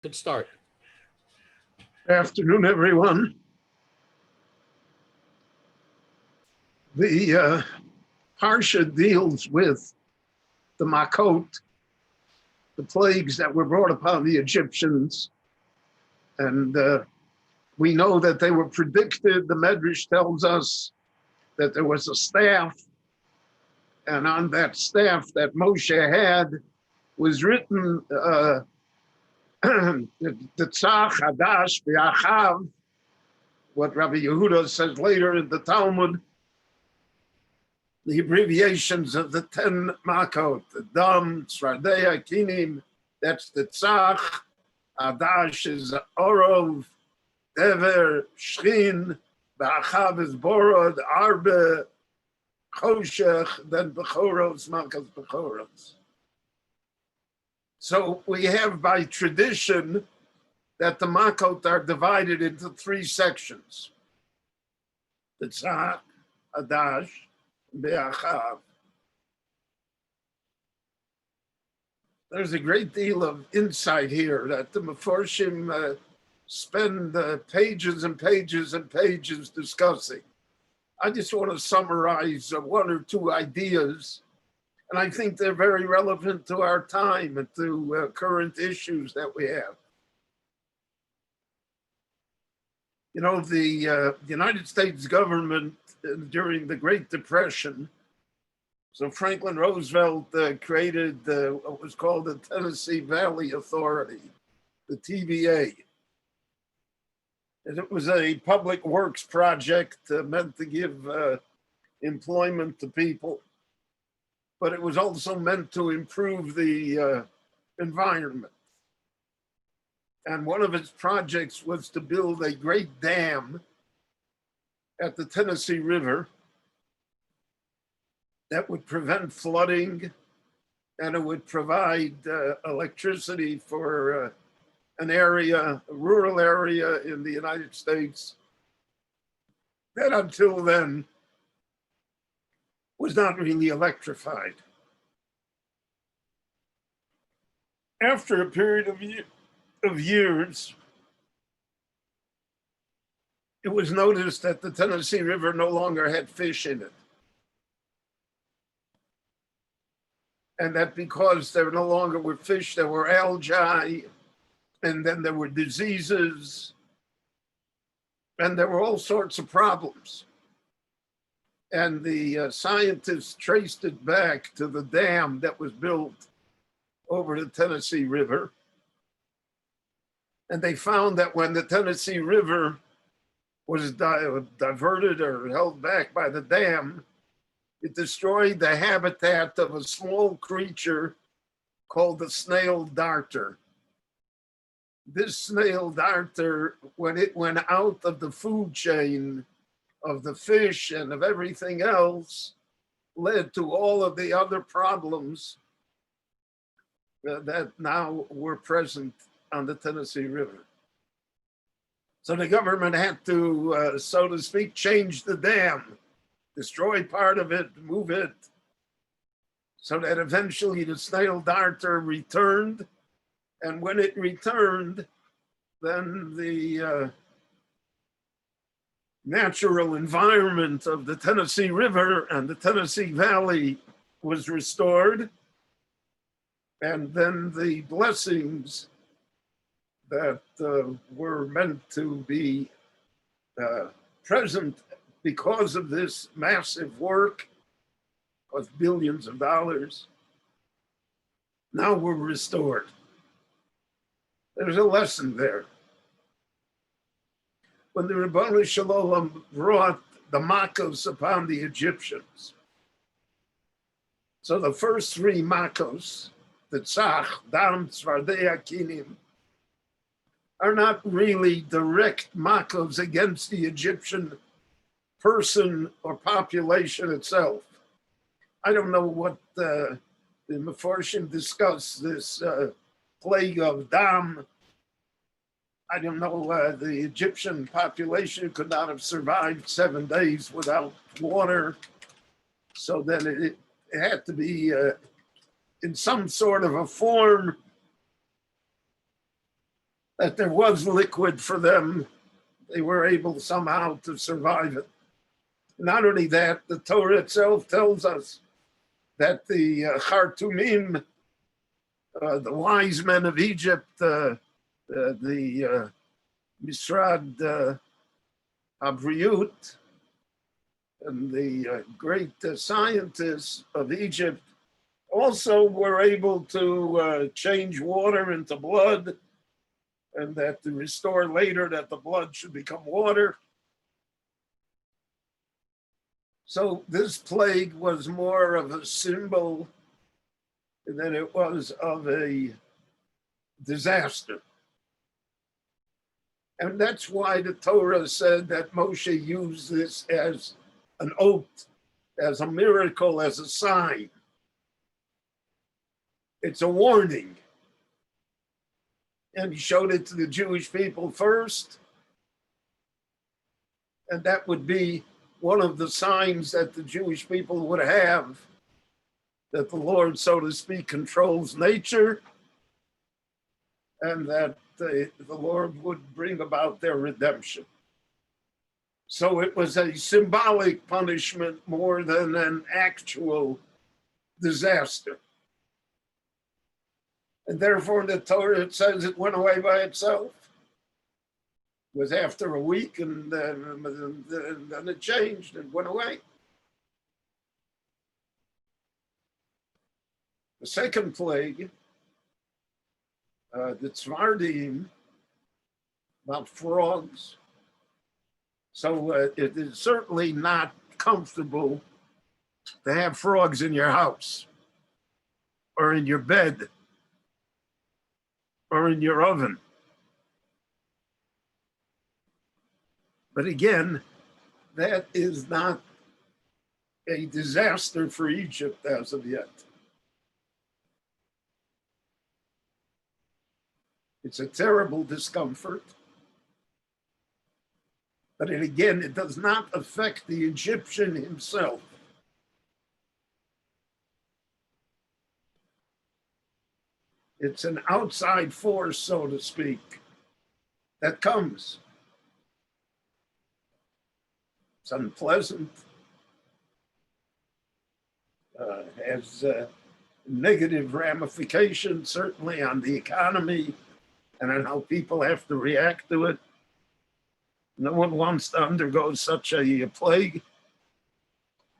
Could start. Good afternoon, everyone. The Parsha deals with the Makot, the plagues that were brought upon the Egyptians. And we know that they were predicted. The Medrash tells us that there was a staff, and on that staff that Moshe had was written the Tzach Hadash B'Achav, what Rabbi Yehuda says later in the Talmud, the abbreviations of the 10 Makot, the Dam, Tzvardei, Kinim, that's the Tzach, Hadash is Orov, Dever, Shchin, B'Achav is Borod, Arbe, Choshech, then Bechoros, Makas Bechoros. So we have by tradition that the Makot are divided into 3 sections. The Tzach, Hadash, Be'achav. There's a great deal of insight here that the Meforshim spend pages and pages and pages discussing. I just want to summarize 1 or 2 ideas, and I think they're very relevant to our time and to current issues that we have. You know, the United States government during the Great Depression, so Franklin Roosevelt created what was called the Tennessee Valley Authority, the TVA. And it was a public works project meant to give employment to people, but it was also meant to improve the environment. And one of its projects was to build a great dam at the Tennessee River that would prevent flooding, and it would provide electricity for an area, a rural area in the United States that until then was not really electrified. After a period of years, it was noticed that the Tennessee River no longer had fish in it. And that because there no longer were fish, there were algae, and then there were diseases, and there were all sorts of problems. And the scientists traced it back to the dam that was built over the Tennessee River. And they found that when the Tennessee River was diverted or held back by the dam, it destroyed the habitat of a small creature called the snail darter. This snail darter, when it went out of the food chain of the fish and of everything else, led to all of the other problems that now were present on the Tennessee River. So the government had to, so to speak, change the dam, destroy part of it, move it, so that eventually the snail darter returned. And when it returned, then the natural environment of the Tennessee River and the Tennessee Valley was restored. And then the blessings that were meant to be present because of this massive work of billions of dollars, now were restored. There's a lesson there. When the Ribono Shel Olam brought the Makos upon the Egyptians, so the first 3 Makos, the Tzach, Dam, Tzvardei, Kinim, are not really direct Makos against the Egyptian person or population itself. I don't know what the Meforshim discuss this plague of Dam. I don't know, the Egyptian population could not have survived 7 days without water. So then it had to be in some sort of a form that there was liquid for them. They were able somehow to survive it. Not only that, the Torah itself tells us that the Chartumim, the wise men of Egypt, the Misrad Abriut, and the great scientists of Egypt also were able to change water into blood, and that to restore later that the blood should become water. So this plague was more of a symbol than it was of a disaster. And that's why the Torah said that Moshe used this as an oath, as a miracle, as a sign. It's a warning. And he showed it to the Jewish people first. And that would be one of the signs that the Jewish people would have, that the Lord, so to speak, controls nature, and that the Lord would bring about their redemption. So it was a symbolic punishment more than an actual disaster. And therefore, in the Torah, it says it went away by itself. It was after a week, and then it changed and went away. The second plague, the Tzvardim, about frogs. So it is certainly not comfortable to have frogs in your house, or in your bed, or in your oven. But again, that is not a disaster for Egypt as of yet. It's a terrible discomfort. But again, it does not affect the Egyptian himself. It's an outside force, so to speak, that comes. It's unpleasant, has negative ramifications, certainly on the economy and on how people have to react to it. No one wants to undergo such a plague.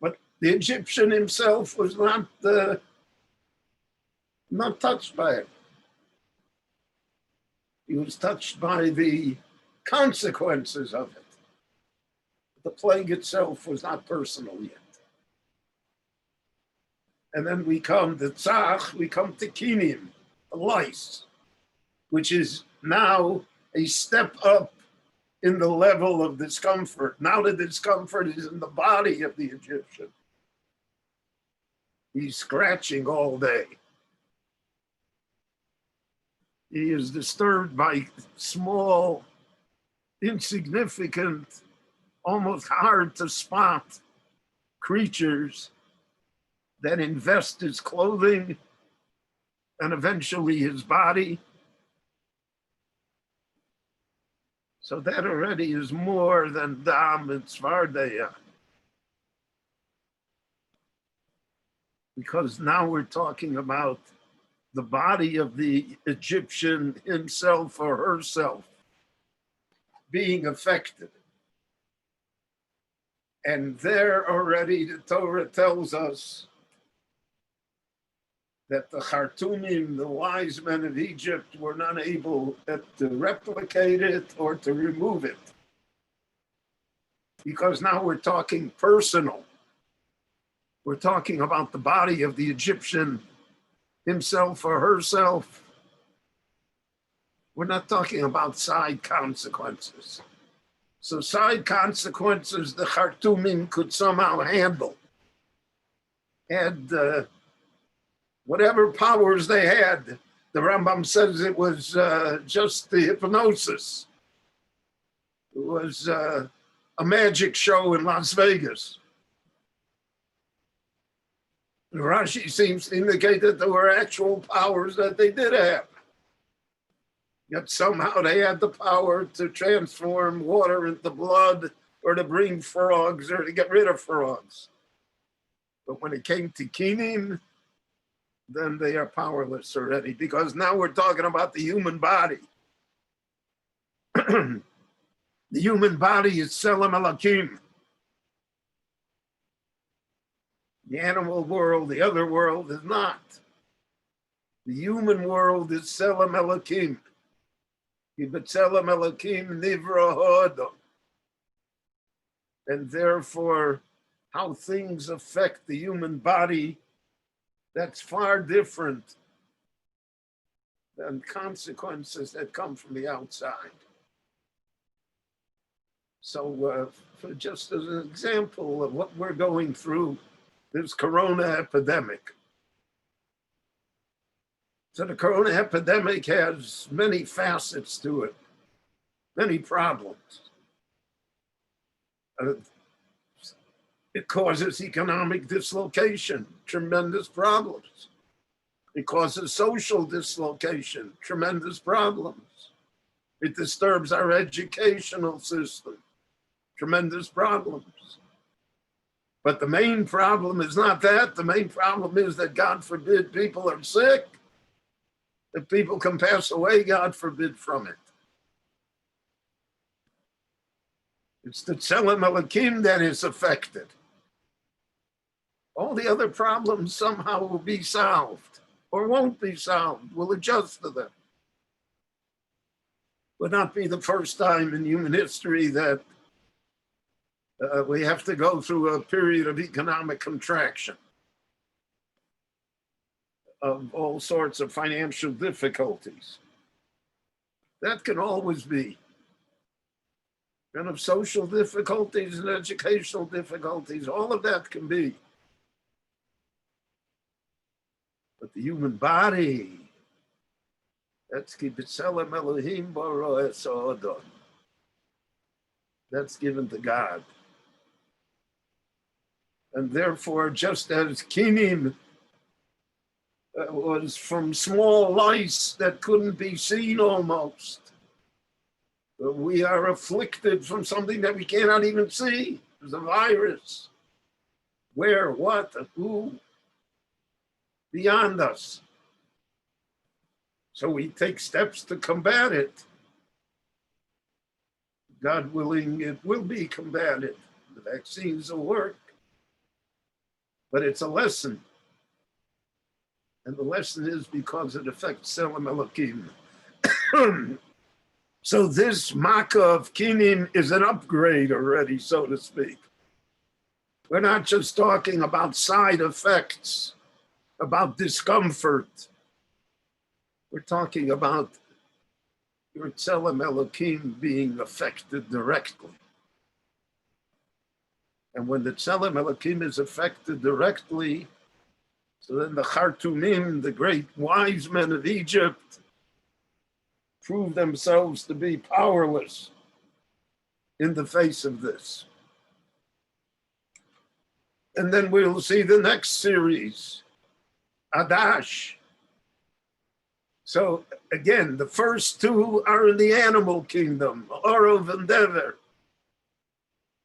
But the Egyptian himself was not touched by it. He was touched by the consequences of it. The plague itself was not personal yet. And then we come to Tzach, we come to Kinim, the lice, which is now a step up in the level of discomfort. Now the discomfort is in the body of the Egyptian. He's scratching all day. He is disturbed by small, insignificant, almost hard to spot creatures that invest his clothing and eventually his body. So that already is more than Dam and Svardeya. Because now we're talking about the body of the Egyptian himself or herself being affected. And there already the Torah tells us that the Chartumim, the wise men of Egypt, were not able to replicate it or to remove it. Because now we're talking personal. We're talking about the body of the Egyptian himself or herself. We're not talking about side consequences. So side consequences the Chartumim could somehow handle. And whatever powers they had, the Rambam says it was just the hypnosis. It was a magic show in Las Vegas. Rashi seems to indicate that there were actual powers that they did have. Yet somehow they had the power to transform water into blood, or to bring frogs, or to get rid of frogs. But when it came to kinim, then they are powerless already, because now we're talking about the human body. The human body is Tselem Elokim. The animal world, the other world, is not. The human world is Tselem Elokim. B'Tselem Elokim nivra ha'adam. And therefore, how things affect the human body, that's far different than consequences that come from the outside. So for just as an example of what we're going through, this corona epidemic. So the corona epidemic has many facets to it, many problems. It causes economic dislocation, tremendous problems. It causes social dislocation, tremendous problems. It disturbs our educational system, tremendous problems. But the main problem is not that. The main problem is that, God forbid, people are sick. If people can pass away, God forbid, from it. It's the Tselem Elokim that is affected. All the other problems somehow will be solved, or won't be solved. We'll adjust to them. Would not be the first time in human history that we have to go through a period of economic contraction, of all sorts of financial difficulties. That can always be. And of social difficulties and educational difficulties, all of that can be. But the human body, that's B'Tselem Elohim bara es ha'adam. That's given to God. And therefore, just as kinim was from small lice that couldn't be seen almost, we are afflicted from something that we cannot even see. There's a virus. Where, what, who? Beyond us. So we take steps to combat it. God willing, it will be combated. The vaccines will work. But it's a lesson. And the lesson is because it affects Tselem Elokim. So this Makkah of Kinim is an upgrade already, so to speak. We're not just talking about side effects, about discomfort. We're talking about your Tselem Elokim being affected directly. And when the Tselem Elokim is affected directly, so then the Khartoumim, the great wise men of Egypt, prove themselves to be powerless in the face of this. And then we'll see the next series, Adash. So again, the first two are in the animal kingdom, Orov and Dever.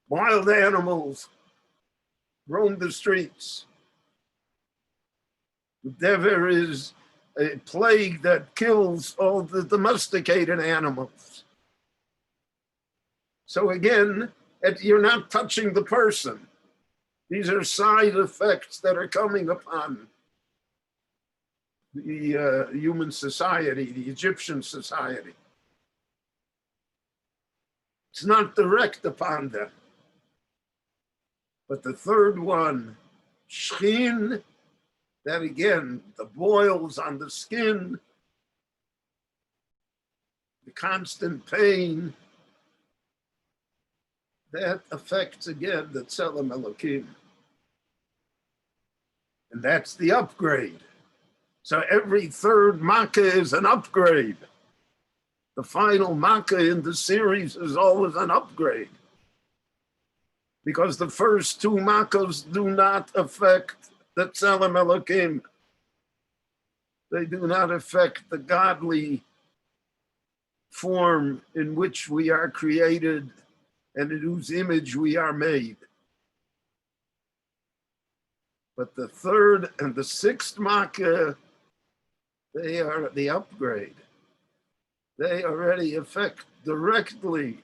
Wild animals roam the streets. Dever is a plague that kills all the domesticated animals. So again, you're not touching the person. These are side effects that are coming upon the human society, the Egyptian society. It's not direct upon them. But the third one, Shchin, that again, the boils on the skin, the constant pain, that affects again the Tselem Elokim. And that's the upgrade. So every third Makkah is an upgrade. The final Makkah in the series is always an upgrade. Because the first two Makkahs do not affect the Tselem Elokim. They do not affect the godly form in which we are created and in whose image we are made. But the third and the sixth Makkah, they are the upgrade. They already affect directly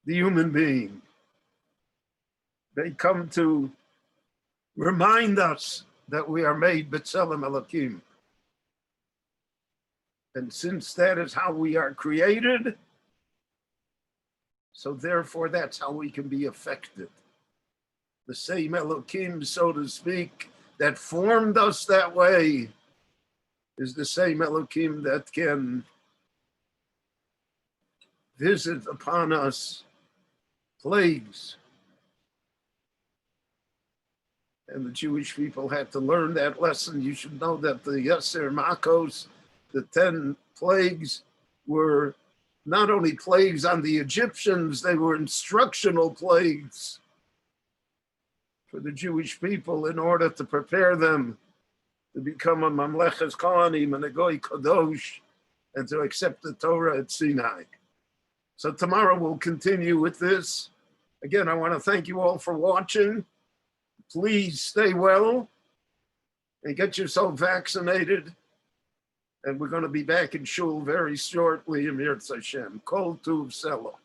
the human being. They come to remind us that we are made B'Tselem Elokim. And since that is how we are created, so therefore that's how we can be affected. The same Elokim, so to speak, that formed us that way is the same Elokim that can visit upon us plagues. And the Jewish people had to learn that lesson. You should know that the Yasser Makos, the 10 plagues, were not only plagues on the Egyptians, they were instructional plagues for the Jewish people in order to prepare them to become a Mamleches Kohanim and a Goy Kadosh and to accept the Torah at Sinai. So tomorrow we'll continue with this. Again, I want to thank you all for watching. Please stay well and get yourself vaccinated. And we're going to be back in shul very shortly, Emir Hashem. Kol Tuv Selo.